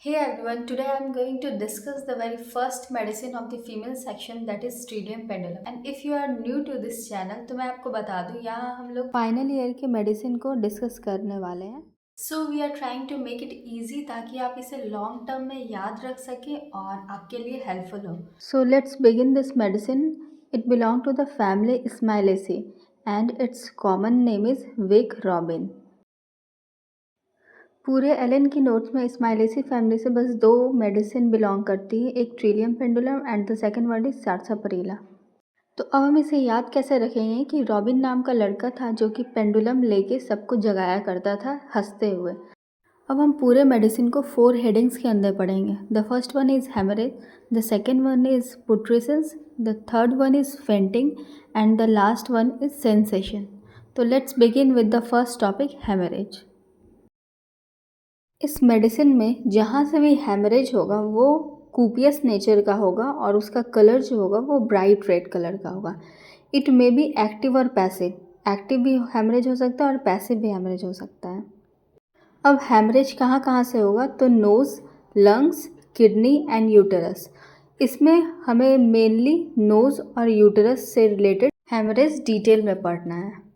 Hey everyone, today I'm going to discuss the very first medicine of the female section that is Stridium pendulum. And if you are new to this channel, तो मैं आपको बता दूं यहाँ हम लोग final year के medicine को डिस्कस करने वाले हैं. So we are trying to make it easy ताकि आप इसे लॉन्ग टर्म में याद रख सकें और आपके लिए हेल्पफुल हो. So let's begin this medicine. It belongs to the family Smilaceae and its common name is Vick Robin. पूरे एलन की नोट्स में स्माइलेसी फैमिली से बस दो मेडिसिन बिलोंग करती है, एक trillium pendulum and the second word is sarsaparilla. तो अब हम इसे याद कैसे रखेंगे कि रॉबिन नाम का लड़का था जो कि पेंडुलम लेके सबको जगाया करता था हंसते हुए. अब हम पूरे मेडिसिन को 4 हेडिंग्स के अंदर पढ़ेंगे. The first one is haemorrhage, the second one is putrescence, the third one is fainting and the last one is sensation. तो let's begin with the first topic, haemorrhage. इस मेडिसिन में जहाँ से भी हेमरेज होगा वो कूपियस नेचर का होगा और उसका कलर जो होगा वो ब्राइट रेड कलर का होगा. इट मे बी एक्टिव और पैसिव. एक्टिव भी हेमरेज हो सकता है और पैसिव भी हेमरेज हो सकता है. अब हेमरेज कहाँ कहाँ से होगा, तो nose, lungs, kidney and uterus. इसमें हमें मेनली नोज़ और यूटेरस से रिलेटेड हेमरेज डिटेल में पढ़ना है.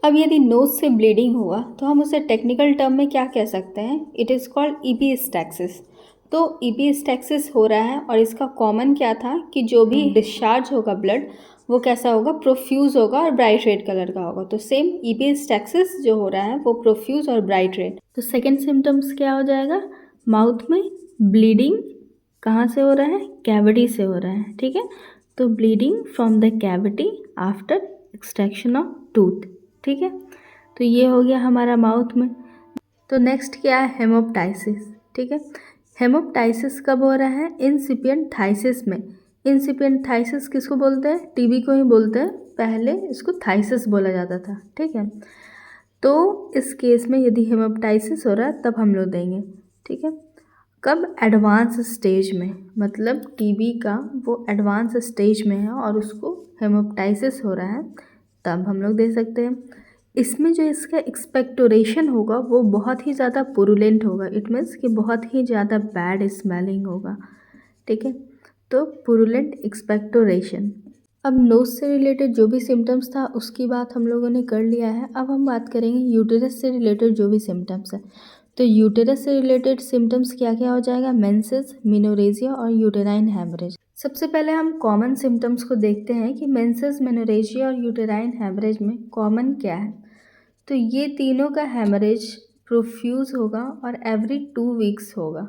अब यदि नोज से ब्लीडिंग हुआ तो हम उसे टेक्निकल टर्म में क्या कह सकते हैं, इट इज़ कॉल्ड ईपीस्टैक्सिस. तो ईपीस्टैक्सिस हो रहा है और इसका कॉमन क्या था कि जो भी डिस्चार्ज होगा ब्लड वो कैसा होगा, प्रोफ्यूज़ होगा और ब्राइट रेड कलर का होगा. तो सेम ईपीस्टैक्सिस जो हो रहा है वो प्रोफ्यूज़ और ब्राइट रेड. तो सेकेंड सिम्टम्स क्या हो जाएगा, माउथ में ब्लीडिंग. कहाँ से हो रहा है, कैविटी से हो रहा है. ठीक है, तो bleeding from the cavity after extraction of tooth. ठीक है, तो ये हो गया हमारा माउथ में. तो नेक्स्ट क्या है, हेमोप्टाइसिस. ठीक है, हेमोप्टाइसिस कब हो रहा है, इंसिपिएंट थाइसिस में. इंसिपिएंट थाइसिस किसको बोलते हैं, टीबी को ही बोलते हैं. पहले इसको थाइसिस बोला जाता था. ठीक है, तो इस केस में यदि हेमोप्टाइसिस हो रहा है तब हम लोग देंगे. ठीक है, कब, एडवांस स्टेज में, मतलब टीबी का वो एडवांस स्टेज में है और उसको हेमोप्टाइसिस हो रहा है तब हम लोग दे सकते हैं. इसमें जो इसका एक्सपेक्टोरेशन होगा वो बहुत ही ज़्यादा पुरुलेंट होगा. इट मीन्स कि बहुत ही ज़्यादा बैड स्मेलिंग होगा. ठीक है, तो पुरुलेंट एक्सपेक्टोरेशन. अब नोज से रिलेटेड जो भी सिम्टम्स था उसकी बात हम लोगों ने कर लिया है. अब हम बात करेंगे यूटेरस से रिलेटेड जो भी सिम्टम्स है. तो यूटेरस से रिलेटेड सिम्टम्स क्या क्या हो जाएगा, मेंसेस, मेनोरेजिया और यूटेराइन हैमरेज. सबसे पहले हम कॉमन सिम्टम्स को देखते हैं कि मेंसेस, मेनोरेजिया और यूटेराइन हैमरेज में कॉमन क्या है. तो ये तीनों का हैमरेज प्रोफ्यूज़ होगा और एवरी 2 वीक्स होगा.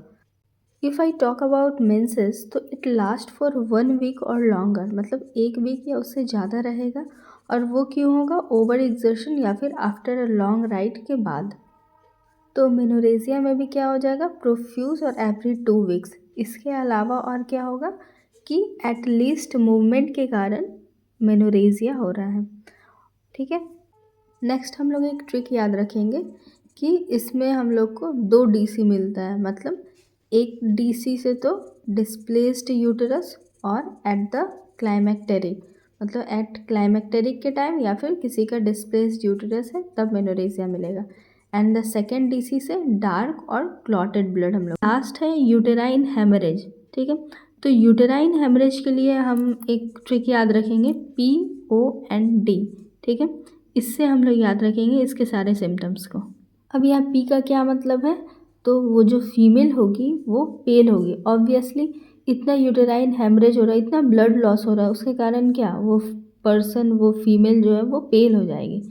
If I talk about menses तो इट लास्ट फॉर 1 वीक और लॉन्गर, मतलब 1 वीक या उससे ज़्यादा रहेगा. और वो क्यों होगा, ओवर एग्जर्शन या फिर आफ्टर अ लॉन्ग राइड के बाद. तो मेनोरेजिया में भी क्या हो जाएगा, प्रोफ्यूज और एवरी 2 वीक्स. इसके अलावा और क्या होगा कि एटलीस्ट मूवमेंट के कारण मेनोरेजिया हो रहा है. ठीक है, नेक्स्ट हम लोग एक ट्रिक याद रखेंगे कि इसमें हम लोग को 2 डीसी मिलता है. मतलब एक डीसी से तो डिस्प्लेस्ड यूटेरस और एट द क्लाइमेक्टेरिक, मतलब एट क्लाइमेक्टेरिक के टाइम या फिर किसी का डिस्प्लेस्ड यूटेरस है तब मेनोरेजिया मिलेगा. एंड द सेकेंड डीसी से डार्क और क्लॉटेड ब्लड. हम लोग लास्ट है यूटेराइन हेमरेज. ठीक है, तो यूटेराइन हेमरेज के लिए हम एक ट्रिक याद रखेंगे, POND. ठीक है, इससे हम लोग याद रखेंगे इसके सारे सिम्टम्स को. अब यहाँ पी का क्या मतलब है, तो वो जो फीमेल होगी वो पेल होगी. ऑब्वियसली इतना यूटेराइन हेमरेज हो रहा है, इतना ब्लड लॉस हो रहा है, उसके कारण क्या, वो पर्सन, वो फीमेल जो है वो पेल हो जाएगी.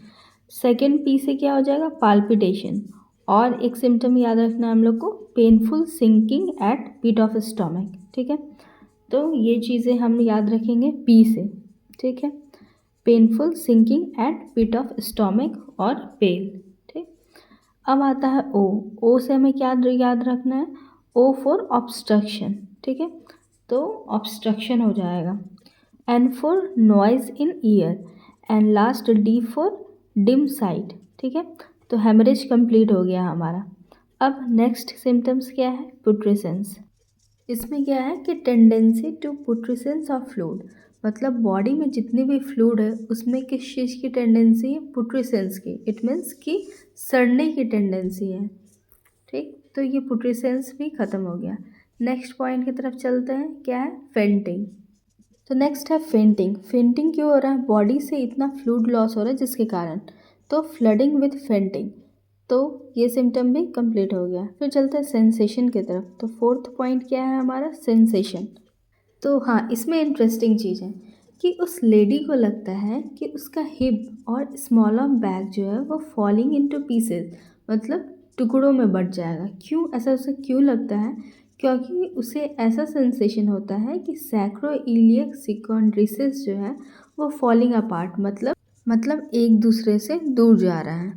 सेकेंड पी से क्या हो जाएगा, पाल्पिटेशन. और एक सिम्टम याद रखना है हम लोग को, painful sinking at pit of stomach. ठीक है, तो ये चीज़ें हम याद रखेंगे पी से. ठीक है, painful sinking at pit of stomach और पेल. ठीक, अब आता है ओ. ओ से हमें क्या याद रखना है, ओ फॉर ऑब्स्ट्रक्शन. ठीक है, तो ऑब्स्ट्रक्शन हो जाएगा. N for noise in ear and last D for dim sight. ठीक है, तो हेमरेज कंप्लीट हो गया हमारा. अब नेक्स्ट सिम्टम्स क्या है, पुट्रिसेंस. इसमें क्या है कि टेंडेंसी टू पुट्रिसेंस ऑफ फ्लूइड, मतलब बॉडी में जितनी भी फ्लूइड है उसमें किस चीज़ की टेंडेंसी है, पुट्रिसेंस की. इट मीन्स कि सड़ने की टेंडेंसी है. ठीक, तो ये पुट्रिसेंस भी ख़त्म हो गया। नेक्स्ट पॉइंट की तरफ चलते हैं, क्या है, फेंटिंग। तो नेक्स्ट है फेंटिंग। फेंटिंग क्यों हो रहा है, बॉडी से इतना फ्लूइड लॉस हो रहा है जिसके कारण, तो फ्लडिंग विद फेंटिंग। तो ये सिम्टम भी कंप्लीट हो गया। फिर चलते हैं सेंसेशन की तरफ। तो फोर्थ पॉइंट क्या है हमारा, सेंसेशन। तो हाँ, इसमें इंटरेस्टिंग चीज़ है कि उस लेडी को लगता है कि उसका हिप और स्मॉल ऑफ बैक जो है वो फॉलिंग इनटू पीसेस, मतलब टुकड़ों में बट जाएगा। क्यों ऐसा उसे क्यों लगता है, क्योंकि उसे ऐसा सेंसेशन होता है कि सैक्रोइलियक सिकॉन्ड्रिसिस जो है वो फॉलिंग अपार्ट, मतलब एक दूसरे से दूर जा रहा है।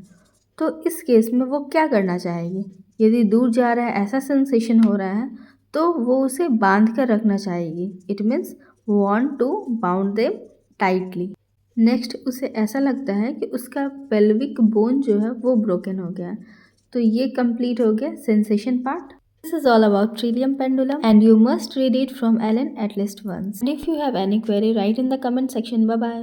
तो इस केस में वो क्या करना चाहेगी, यदि दूर जा रहा है, ऐसा सेंसेशन हो रहा है, तो वो उसे बांध कर रखना चाहेगी। It means want to bound them tightly. Next, उसे ऐसा लगता है कि उसका पेल्विक बोन जो है वो ब्रोकन हो गया है। तो ये कंप्लीट हो गया sensation part. This is all about Trillium Pendulum and you must read it from Ellen at least once. And if you have any query, write in the comment section. Bye bye.